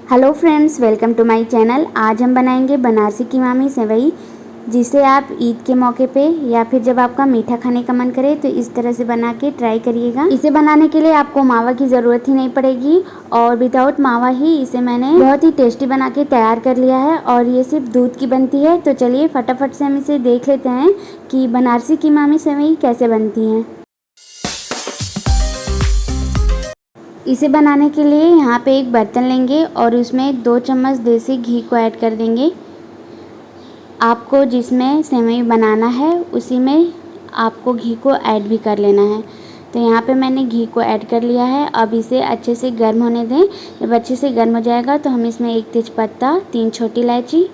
Hello friends, welcome to my channel. आज हम बनाएंगे बनारसी कीमामी सेवई, जिसे आप ईद के मौके पे या फिर जब आपका मीठा खाने का मन करे तो इस तरह से बना के ट्राई करिएगा। इसे बनाने के लिए आपको मावा की ज़रूरत ही नहीं पड़ेगी और विदाउट मावा ही इसे मैंने बहुत ही टेस्टी बना के तैयार कर लिया है और ये सिर्फ दूध की बनती है। तो चलिए फटाफट से हम इसे देख लेते हैं कि बनारसी कीमामी सेवई कैसे बनती हैं। इसे बनाने के लिए यहाँ पे एक बर्तन लेंगे और उसमें 2 चम्मच देसी घी को ऐड कर देंगे। आपको जिसमें सेवई बनाना है उसी में आपको घी को ऐड भी कर लेना है। तो यहाँ पे मैंने घी को ऐड कर लिया है। अब इसे अच्छे से गर्म होने दें। जब अच्छे से गर्म हो जाएगा तो हम इसमें 1 तेज़पत्ता, 3 छोटी इलायची,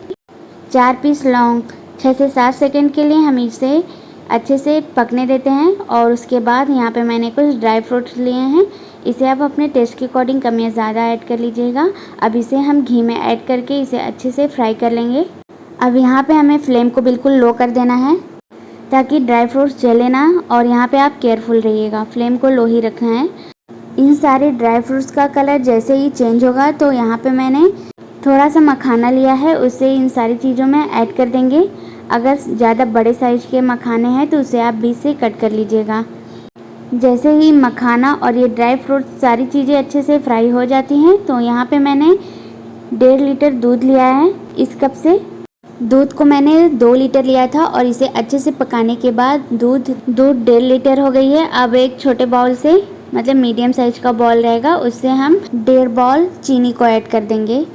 4 पीस लौंग 6 से 7 सेकंड के लिए हम इसे अच्छे से पकने देते हैं। और उसके बाद यहाँ पे मैंने कुछ ड्राई फ्रूट्स लिए हैं। इसे आप अपने टेस्ट के अकॉर्डिंग कम या ज़्यादा ऐड कर लीजिएगा। अब इसे हम घी में ऐड करके इसे अच्छे से फ्राई कर लेंगे। अब यहाँ पे हमें फ्लेम को बिल्कुल लो कर देना है ताकि ड्राई फ्रूट्स जले ना। और यहाँ पे आप केयरफुल रहिएगा, फ्लेम को लो ही रखना है। इन सारे ड्राई फ्रूट्स का कलर जैसे ही चेंज होगा तो यहाँ पे मैंने थोड़ा सा मखाना लिया है, उसे इन सारी चीज़ों में ऐड कर देंगे। अगर ज़्यादा बड़े साइज़ के मखाने हैं तो उसे आप बीच से कट कर लीजिएगा। जैसे ही मखाना और ये ड्राई फ्रूट सारी चीज़ें अच्छे से फ्राई हो जाती हैं तो यहाँ पे मैंने 1.5 लीटर दूध लिया है। इस कप से दूध को मैंने 2 लीटर लिया था और इसे अच्छे से पकाने के बाद दूध 1.5 लीटर हो गई है। अब एक छोटे बाउल से, मतलब मीडियम साइज का बाउल रहेगा, उससे हम 1.5 बाउल चीनी को ऐड कर देंगे।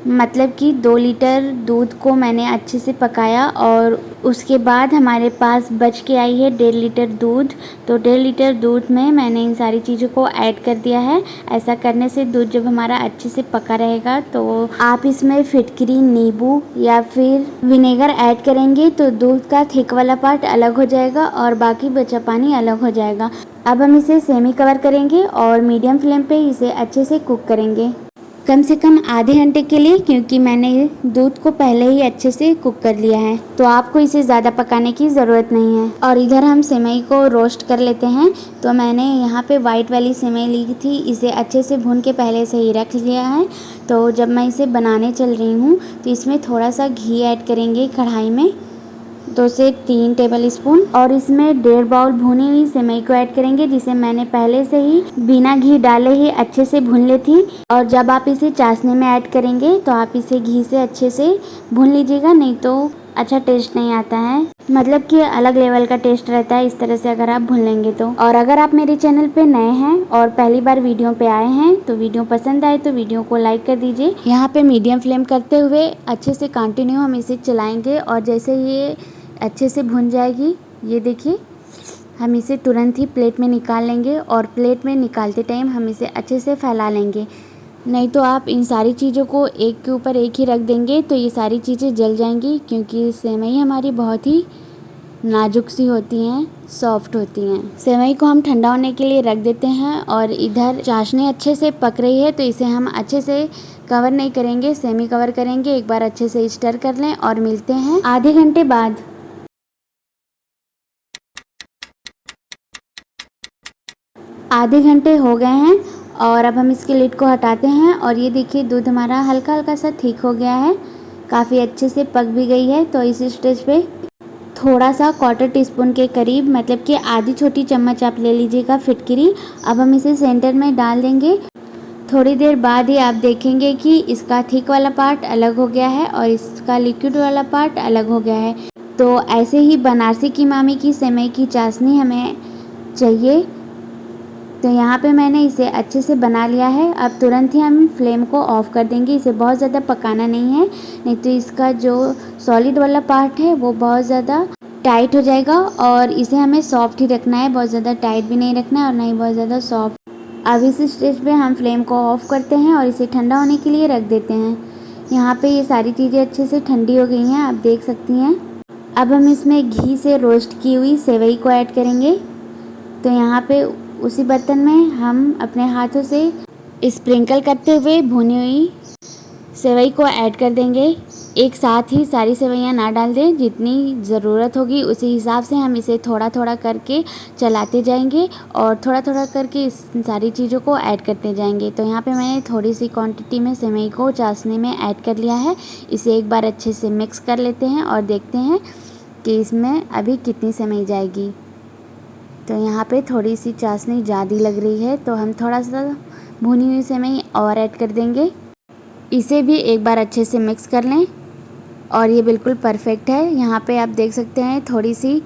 मतलब कि 2 लीटर दूध को मैंने अच्छे से पकाया और उसके बाद हमारे पास बच के आई है 1.5 लीटर दूध। तो 1.5 लीटर दूध में मैंने इन सारी चीज़ों को ऐड कर दिया है। ऐसा करने से दूध जब हमारा अच्छे से पका रहेगा तो आप इसमें फिटकरी नींबू या फिर विनेगर ऐड करेंगे तो दूध का थिक वाला पार्ट अलग हो जाएगा और बाकी बचा पानी अलग हो जाएगा। अब हम इसे सेमी कवर करेंगे और मीडियम फ्लेम पे इसे अच्छे से कुक करेंगे, कम से कम आधे घंटे के लिए, क्योंकि मैंने दूध को पहले ही अच्छे से कुक कर लिया है तो आपको इसे ज़्यादा पकाने की ज़रूरत नहीं है। और इधर हम सेवई को रोस्ट कर लेते हैं। तो मैंने यहाँ पे वाइट वाली सेवई ली थी, इसे अच्छे से भून के पहले से ही रख लिया है। तो जब मैं इसे बनाने चल रही हूँ तो इसमें थोड़ा सा घी ऐड करेंगे कढ़ाई में, 2 से 3 टेबल स्पून, और इसमें 1.5 बाउल भुनी हुई सेवई को ऐड करेंगे, जिसे मैंने पहले से ही बिना घी डाले ही अच्छे से भून ली थी। और जब आप इसे चाशनी में ऐड करेंगे तो आप इसे घी से अच्छे से भून लीजिएगा, नहीं तो अच्छा टेस्ट नहीं आता है। मतलब कि अलग लेवल का टेस्ट रहता है इस तरह से अगर आप भून लेंगे तो। और अगर आप मेरे चैनल पे नए हैं और पहली बार वीडियो पे आए हैं तो वीडियो पसंद आए तो वीडियो को लाइक कर दीजिए। यहाँ पे मीडियम फ्लेम करते हुए अच्छे से कंटिन्यू हम इसे चलाएंगे और जैसे ये अच्छे से भुन जाएगी, ये देखिए, हम इसे तुरंत ही प्लेट में निकाल लेंगे। और प्लेट में निकालते टाइम हम इसे अच्छे से फैला लेंगे, नहीं तो आप इन सारी चीज़ों को एक के ऊपर एक ही रख देंगे तो ये सारी चीज़ें जल जाएंगी, क्योंकि सेवई हमारी बहुत ही नाजुक सी होती हैं, सॉफ्ट होती हैं। सेवई को हम ठंडा होने के लिए रख देते हैं और इधर चाशनी अच्छे से पक रही है तो इसे हम अच्छे से कवर नहीं करेंगे, सेमी कवर करेंगे। एक बार अच्छे से स्टर कर लें और मिलते हैं आधे घंटे बाद। आधे घंटे हो गए हैं और अब हम इसके लिड को हटाते हैं और ये देखिए दूध हमारा हल्का हल्का सा ठीक हो गया है, काफ़ी अच्छे से पक भी गई है। तो इस स्टेज पे थोड़ा सा 1/4 टीस्पून के करीब, मतलब कि आधी छोटी चम्मच आप ले लीजिएगा फिटकरी। अब हम इसे सेंटर में डाल देंगे। थोड़ी देर बाद ही आप देखेंगे कि इसका थिक वाला पार्ट अलग हो गया है और इसका लिक्विड वाला पार्ट अलग हो गया है। तो ऐसे ही बनारसी कीमामी की सेवई की चाशनी हमें चाहिए। तो यहाँ पे मैंने इसे अच्छे से बना लिया है। अब तुरंत ही हम फ्लेम को ऑफ़ कर देंगे, इसे बहुत ज़्यादा पकाना नहीं है, नहीं तो इसका जो सॉलिड वाला पार्ट है वो बहुत ज़्यादा टाइट हो जाएगा। और इसे हमें सॉफ्ट ही रखना है, बहुत ज़्यादा टाइट भी नहीं रखना है और ना ही बहुत ज़्यादा सॉफ्ट। अब इस स्टेज पे हम फ्लेम को ऑफ़ करते हैं और इसे ठंडा होने के लिए रख देते हैं। यहाँ पे ये सारी चीज़ें अच्छे से ठंडी हो गई हैं, आप देख सकती हैं। अब हम इसमें घी से रोस्ट की हुई सेवई को ऐड करेंगे। तो यहाँ पे उसी बर्तन में हम अपने हाथों से स्प्रिंकल करते हुए भुनी हुई सेवई को ऐड कर देंगे। एक साथ ही सारी सेवइयाँ ना डाल दें, जितनी ज़रूरत होगी उसी हिसाब से हम इसे थोड़ा थोड़ा करके चलाते जाएंगे और थोड़ा थोड़ा करके इस सारी चीज़ों को ऐड करते जाएंगे। तो यहाँ पे मैंने थोड़ी सी क्वांटिटी में सेवई को चाशनी में ऐड कर लिया है। इसे एक बार अच्छे से मिक्स कर लेते हैं और देखते हैं कि इसमें अभी कितनी सेवई जाएगी। तो यहाँ पे थोड़ी सी चाशनी ज़्यादा लग रही है, तो हम थोड़ा सा भुनी हुई सेवई और ऐड कर देंगे। इसे भी एक बार अच्छे से मिक्स कर लें और ये बिल्कुल परफेक्ट है। यहाँ पे आप देख सकते हैं थोड़ी सी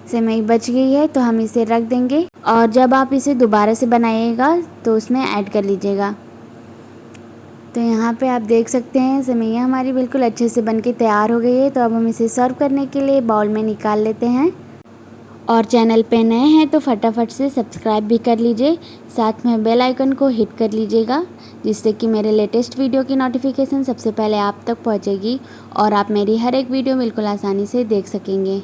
सेवई बच गई है, तो हम इसे रख देंगे और जब आप इसे दोबारा से बनाइएगा तो उसमें ऐड कर लीजिएगा। तो यहाँ पे आप देख सकते हैं सेवइयाँ हमारी बिल्कुल अच्छे से बनके तैयार हो गई है। तो अब हम इसे सर्व करने के लिए बाउल में निकाल लेते हैं। और चैनल पे नए हैं तो फटाफट से सब्सक्राइब भी कर लीजिए, साथ में बेल आइकन को हिट कर लीजिएगा, जिससे कि मेरे लेटेस्ट वीडियो की नोटिफिकेशन सबसे पहले आप तक पहुंचेगी और आप मेरी हर एक वीडियो बिल्कुल आसानी से देख सकेंगे।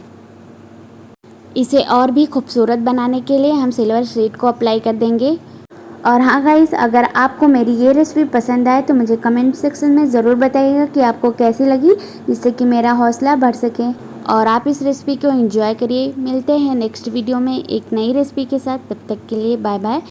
इसे और भी खूबसूरत बनाने के लिए हम सिल्वर शीट को अप्लाई कर देंगे। और हाँ गाइस, अगर आपको मेरी ये रेसिपी पसंद आए तो मुझे कमेंट सेक्शन में ज़रूर बताइएगा कि आपको कैसी लगी, जिससे कि मेरा हौसला बढ़ सके और आप इस रेसिपी को एंजॉय करिए। मिलते हैं नेक्स्ट वीडियो में एक नई रेसिपी के साथ, तब तक के लिए बाय बाय।